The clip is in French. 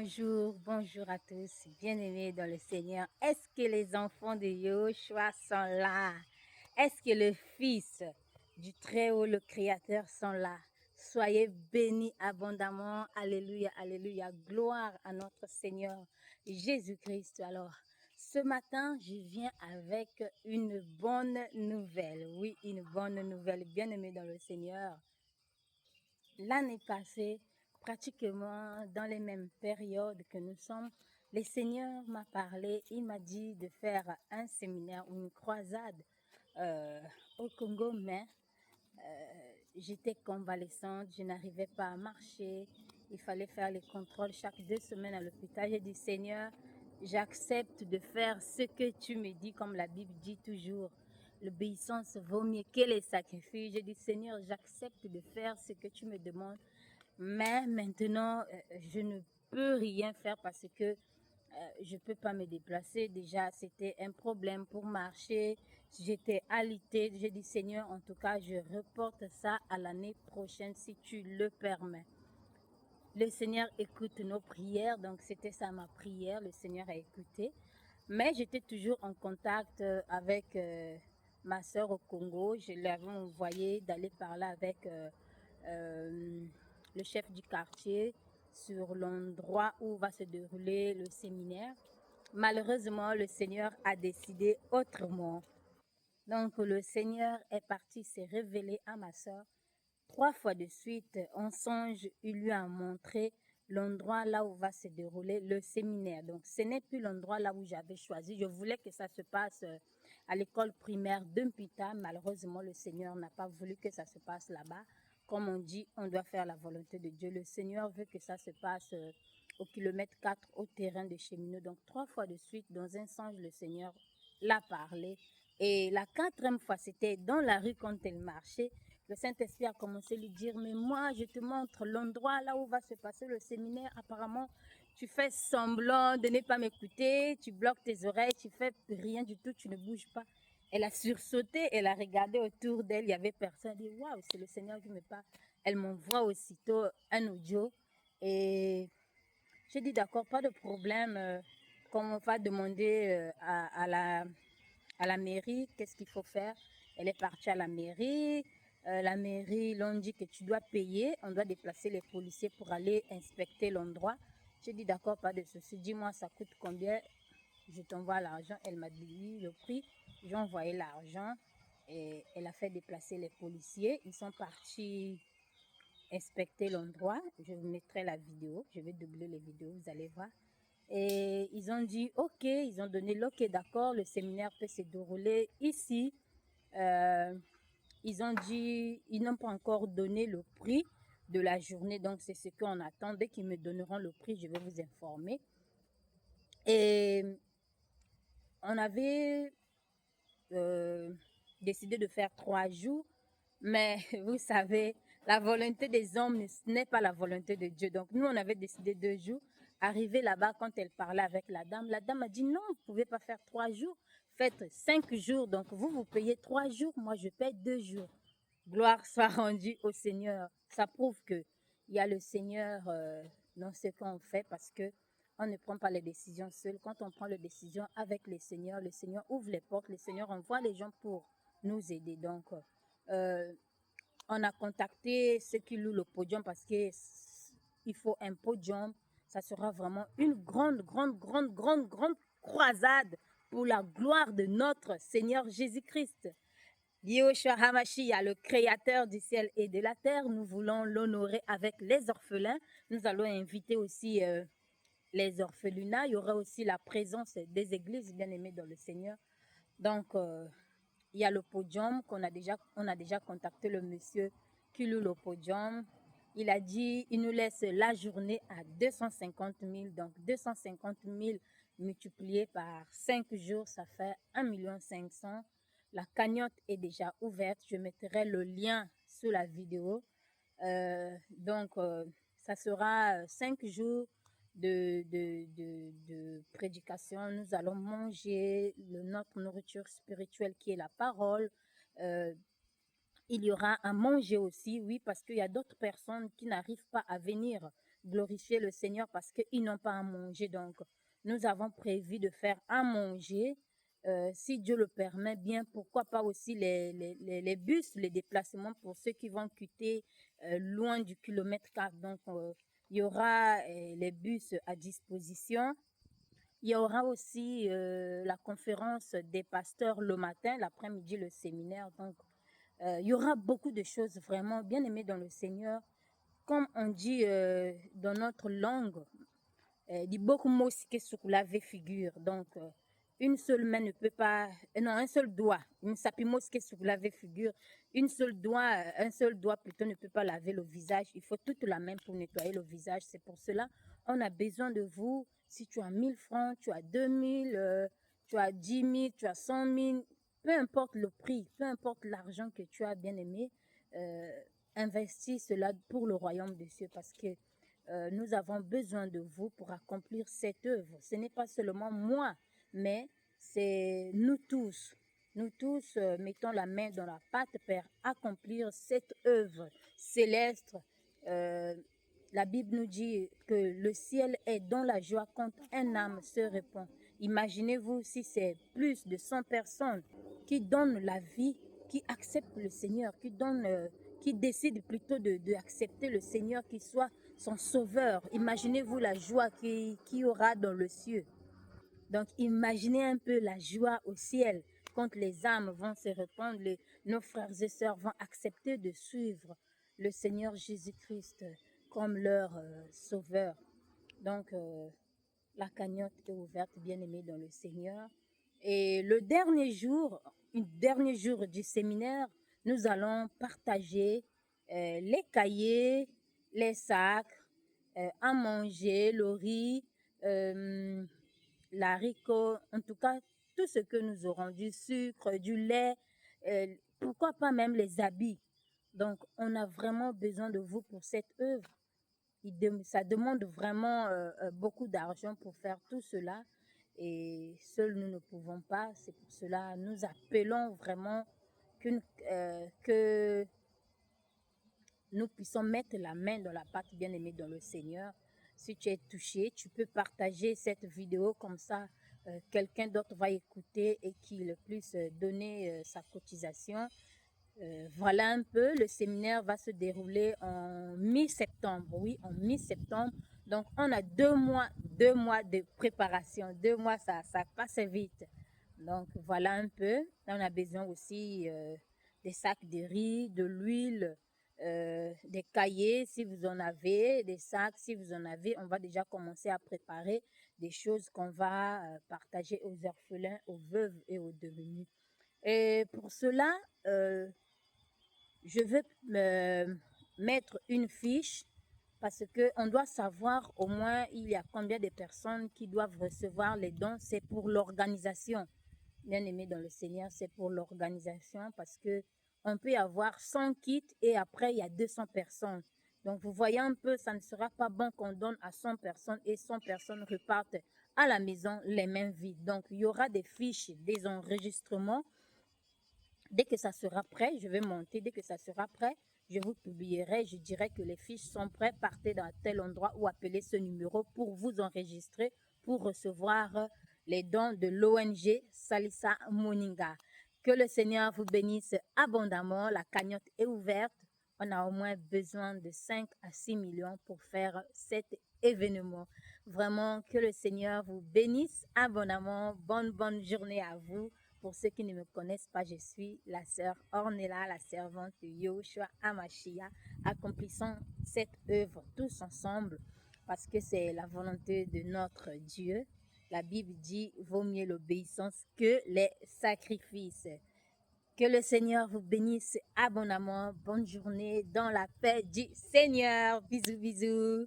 Bonjour, bonjour à tous, bien-aimés dans le Seigneur. Est-ce que les enfants de Yahushua sont là? Est-ce que le Fils du Très-Haut, le Créateur, sont là? Soyez bénis abondamment. Alléluia, alléluia. Gloire à notre Seigneur Jésus-Christ. Alors, ce matin, je viens avec une bonne nouvelle. Oui, une bonne nouvelle, bien-aimés dans le Seigneur. L'année passée, pratiquement dans les mêmes périodes que nous sommes, le Seigneur m'a parlé, il m'a dit de faire un séminaire ou une croisade au Congo, mais j'étais convalescente, je n'arrivais pas à marcher, il fallait faire les contrôles chaque 2 semaines à l'hôpital. J'ai dit, Seigneur, j'accepte de faire ce que tu me dis, comme la Bible dit toujours. L'obéissance vaut mieux que les sacrifices. J'ai dit, Seigneur, j'accepte de faire ce que tu me demandes, mais maintenant, je ne peux rien faire parce que je ne peux pas me déplacer. Déjà, c'était un problème pour marcher. J'étais alitée. J'ai dit, Seigneur, en tout cas, je reporte ça à l'année prochaine si tu le permets. Le Seigneur écoute nos prières, donc c'était ça ma prière. Le Seigneur a écouté. Mais j'étais toujours en contact avec ma soeur au Congo. Je l'avais envoyé d'aller parler avec le chef du quartier sur l'endroit où va se dérouler le séminaire. Malheureusement, le Seigneur a décidé autrement. Donc, le Seigneur est parti se révéler à ma soeur 3 fois de suite. En songe, il lui a montré l'endroit là où va se dérouler le séminaire. Donc, ce n'est plus l'endroit là où j'avais choisi. Je voulais que ça se passe à l'école primaire d'Umpita. Malheureusement, le Seigneur n'a pas voulu que ça se passe là-bas. Comme on dit, on doit faire la volonté de Dieu. Le Seigneur veut que ça se passe au kilomètre 4 au terrain de cheminot. Donc, 3 fois de suite, dans un songe, le Seigneur l'a parlé. Et la 4e fois, c'était dans la rue quand elle marchait. Le Saint-Esprit a commencé à lui dire, mais moi, je te montre l'endroit là où va se passer le séminaire. Apparemment, tu fais semblant de ne pas m'écouter, tu bloques tes oreilles, tu fais rien du tout, tu ne bouges pas. Elle a sursauté, elle a regardé autour d'elle, il n'y avait personne. Elle dit, waouh, c'est le Seigneur qui me parle. Elle m'envoie aussitôt un audio et j'ai dit, d'accord, pas de problème. Qu'on va demander à la mairie qu'est-ce qu'il faut faire. Elle est partie à la mairie. La mairie l'ont dit que tu dois payer. On doit déplacer les policiers pour aller inspecter l'endroit. J'ai dit, d'accord, pas de souci. Dis-moi, ça coûte combien? Je t'envoie l'argent. Elle m'a dit le prix. J'ai envoyé l'argent et elle a fait déplacer les policiers. Ils sont partis inspecter l'endroit. Je vous mettrai la vidéo. Je vais doubler les vidéos, vous allez voir. Et ils ont dit, OK, ils ont donné l'OK, d'accord, le séminaire peut se dérouler ici. Euh, ils ont dit, ils n'ont pas encore donné le prix de la journée, donc c'est ce qu'on attend. Dès qu'ils me donneront le prix, je vais vous informer. Et on avait décidé de faire 3 jours, mais vous savez, la volonté des hommes n'est pas la volonté de Dieu. Donc nous, on avait décidé 2 jours. Arrivé là-bas, quand elle parlait avec la dame a dit non, vous ne pouvez pas faire 3 jours, faites 5 jours. Donc vous, vous payez 3 jours, moi je paye 2 jours. Gloire soit rendue au Seigneur. Ça prouve que il y a le Seigneur dans ce qu'on fait parce que on ne prend pas les décisions seul. Quand on prend les décisions avec le Seigneur ouvre les portes, le Seigneur envoie les gens pour nous aider. Donc, on a contacté ceux qui louent le podium parce que il faut un podium. Ça sera vraiment une grande croisade pour la gloire de notre Seigneur Jésus-Christ. Yahushua Hamashiach, le créateur du ciel et de la terre, nous voulons l'honorer avec les orphelins. Nous allons inviter aussi les orphelinats. Il y aura aussi la présence des églises bien-aimées dans le Seigneur. Donc, il y a le podium on a déjà contacté le monsieur qui loue le podium. Il a dit, il nous laisse la journée à 250 000. Donc, 250 000 multiplié par 5 jours, ça fait 1,5 million. La cagnotte est déjà ouverte. Je mettrai le lien sous la vidéo. Donc, ça sera 5 jours de prédication. Nous allons manger notre nourriture spirituelle qui est la parole. Il y aura à manger aussi, oui, parce qu'il y a d'autres personnes qui n'arrivent pas à venir glorifier le Seigneur parce qu'ils n'ont pas à manger. Donc, nous avons prévu de faire à manger. Si Dieu le permet bien, pourquoi pas aussi les bus, les déplacements pour ceux qui vont quitter loin du kilomètre 4. Donc, il y aura les bus à disposition. Il y aura aussi la conférence des pasteurs le matin, l'après-midi le séminaire. Donc, il y aura beaucoup de choses vraiment bien aimées dans le Seigneur. Comme on dit dans notre langue, dit beaucoup de mots qui se lave figure. Donc, une seule main ne peut pas, non, un seul doigt, une sapimos qui se lave figure, un seul doigt plutôt ne peut pas laver le visage. Il faut toute la main pour nettoyer le visage. C'est pour cela on a besoin de vous. Si tu as 1000 francs, tu as 2000, tu as 10 000, tu as 100 000, peu importe le prix, peu importe l'argent que tu as bien aimé, investis cela pour le royaume des cieux parce que nous avons besoin de vous pour accomplir cette œuvre. Ce n'est pas seulement moi, mais c'est nous tous. Nous tous mettons la main dans la pâte pour accomplir cette œuvre céleste. La Bible nous dit que le ciel est dans la joie quand un âme se répand. Imaginez-vous si c'est plus de 100 personnes qui donnent la vie, qui acceptent le Seigneur, qui décident plutôt d'accepter le Seigneur, qui soit son sauveur. Imaginez-vous la joie qu'il y aura dans le ciel. Donc, imaginez un peu la joie au ciel quand les âmes vont se répandre, nos frères et sœurs vont accepter de suivre le Seigneur Jésus-Christ comme leur sauveur. Donc, la cagnotte est ouverte, bien aimée dans le Seigneur. Et le dernier jour du séminaire, nous allons partager les cahiers, les sacs, à manger, le riz, l'haricot, en tout cas, tout ce que nous aurons, du sucre, du lait, pourquoi pas même les habits. Donc, on a vraiment besoin de vous pour cette œuvre. Ça demande vraiment beaucoup d'argent pour faire tout cela et seuls nous ne pouvons pas. C'est pour cela nous appelons vraiment que nous puissions mettre la main dans la pâte bien aimée dans le Seigneur. Si tu es touché, tu peux partager cette vidéo comme ça. Quelqu'un d'autre va écouter et qu'il puisse donner sa cotisation. Voilà un peu, le séminaire va se dérouler en mi-septembre, oui, en mi-septembre. Donc, on a 2 mois de préparation. 2 mois, ça passe vite. Donc, voilà un peu. Là, on a besoin aussi des sacs de riz, de l'huile, des cahiers si vous en avez, des sacs si vous en avez. On va déjà commencer à préparer des choses qu'on va partager aux orphelins, aux veuves et aux devenus. Et pour cela, je veux mettre une fiche parce qu'on doit savoir au moins il y a combien de personnes qui doivent recevoir les dons. C'est pour l'organisation. Bien aimé dans le Seigneur, c'est pour l'organisation parce que on peut y avoir 100 kits et après il y a 200 personnes. Donc vous voyez un peu, ça ne sera pas bon qu'on donne à 100 personnes et 100 personnes repartent à la maison les mains vides. Donc il y aura des fiches, des enregistrements. Dès que ça sera prêt, je vais monter. Dès que ça sera prêt, je vous publierai. Je dirai que les fiches sont prêtes. Partez dans tel endroit ou appelez ce numéro pour vous enregistrer, pour recevoir les dons de l'ONG Salisa Moninga. Que le Seigneur vous bénisse abondamment. La cagnotte est ouverte. On a au moins besoin de 5 à 6 millions pour faire cet événement. Vraiment, que le Seigneur vous bénisse abondamment. Bonne journée à vous. Pour ceux qui ne me connaissent pas, je suis la sœur Ornella, la servante de Yahushua Hamashia. Accomplissons cette œuvre tous ensemble parce que c'est la volonté de notre Dieu. La Bible dit, vaut mieux l'obéissance que les sacrifices. Que le Seigneur vous bénisse abondamment. Bonne journée dans la paix du Seigneur. Bisous, bisous.